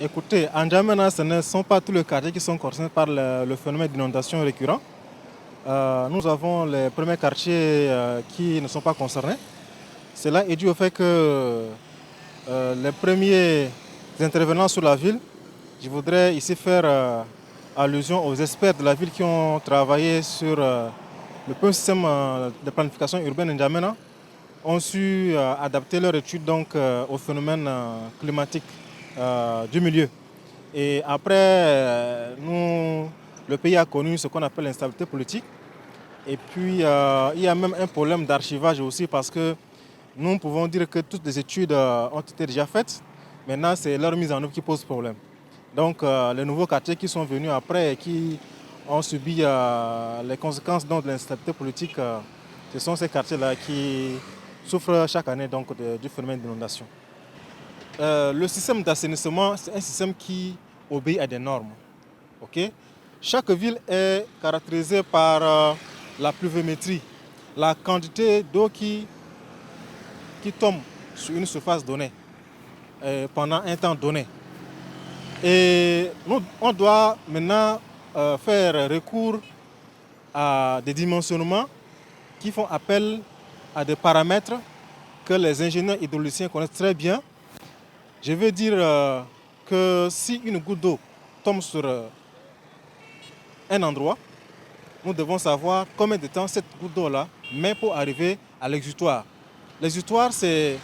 Écoutez, en N'Djamena, ce ne sont pas tous les quartiers qui sont concernés par le phénomène d'inondation récurrent. Nous avons les premiers quartiers qui ne sont pas concernés. Cela est dû au fait que les premiers intervenants sur la ville, je voudrais ici faire allusion aux experts de la ville qui ont travaillé sur le premier système de planification urbaine N'Djamena, ont su adapter leur étude donc, au phénomène climatique du milieu. Et après, le pays a connu ce qu'on appelle l'instabilité politique. Et puis, il y a même un problème d'archivage aussi parce que nous pouvons dire que toutes les études ont été déjà faites. Maintenant, c'est leur mise en œuvre qui pose problème. Donc, les nouveaux quartiers qui sont venus après et qui ont subi les conséquences donc, de l'instabilité politique, ce sont ces quartiers-là qui souffrent chaque année donc, du phénomène d'inondation. Le système d'assainissement, c'est un système qui obéit à des normes. Okay? Chaque ville est caractérisée par la pluviométrie, la quantité d'eau qui tombe sur une surface donnée pendant un temps donné. Et nous, on doit maintenant faire recours à des dimensionnements qui font appel à des paramètres que les ingénieurs hydrauliciens connaissent très bien. Je veux dire que si une goutte d'eau tombe sur un endroit, nous devons savoir combien de temps cette goutte d'eau-là met pour arriver à l'exutoire. L'exutoire, c'est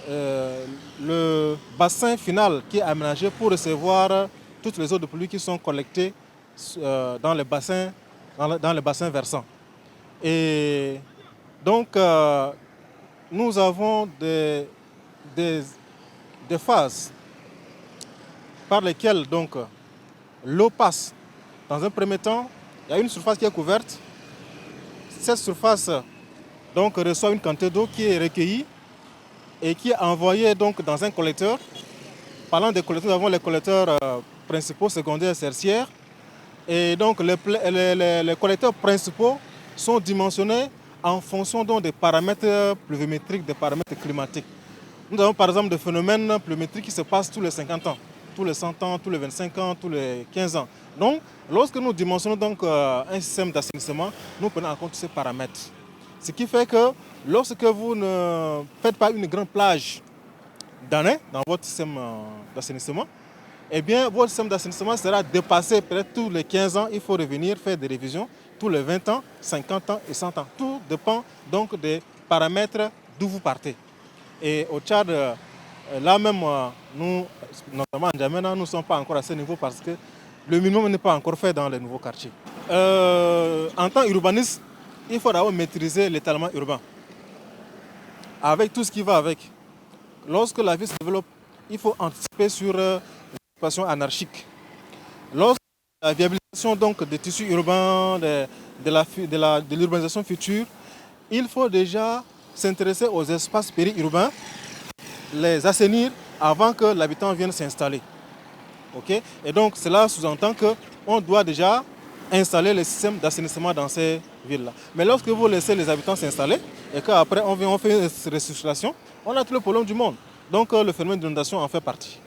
le bassin final qui est aménagé pour recevoir toutes les eaux de pluie qui sont collectées dans les bassins versants. Et donc, nous avons des phases par lesquelles l'eau passe. Dans un premier temps, il y a une surface qui est couverte. Cette surface donc, reçoit une quantité d'eau qui est recueillie et qui est envoyée donc, dans un collecteur. Parlant des collecteurs, nous avons les collecteurs principaux, secondaires, tertiaires. Et donc les collecteurs principaux sont dimensionnés en fonction donc, des paramètres pluviométriques, des paramètres climatiques. Nous avons par exemple des phénomènes pluviométriques qui se passent tous les 50 ans, tous les 100 ans, tous les 25 ans, tous les 15 ans. Donc, lorsque nous dimensionnons donc, un système d'assainissement, nous prenons en compte ces paramètres. Ce qui fait que lorsque vous ne faites pas une grande plage d'années dans votre système d'assainissement, eh bien, votre système d'assainissement sera dépassé peut-être tous les 15 ans. Il faut revenir faire des révisions tous les 20 ans, 50 ans et 100 ans. Tout dépend donc des paramètres d'où vous partez. Et au Tchad, là même, nous, notamment en N'Djamena, nous ne sommes pas encore à ce niveau parce que le minimum n'est pas encore fait dans les nouveaux quartiers. En tant qu'urbaniste, il faut d'abord maîtriser l'étalement urbain, avec tout ce qui va avec. Lorsque la ville se développe, il faut anticiper sur l'occupation anarchique. Lorsque la viabilisation donc, des tissus urbains, de l'urbanisation future, il faut déjà s'intéresser aux espaces périurbains, les assainir avant que l'habitant vienne s'installer. Okay? Et donc cela sous-entend qu'on doit déjà installer les systèmes d'assainissement dans ces villes-là. Mais lorsque vous laissez les habitants s'installer et qu'après on fait une restructuration, on a tout le problème du monde. Donc le phénomène d'inondation en fait partie.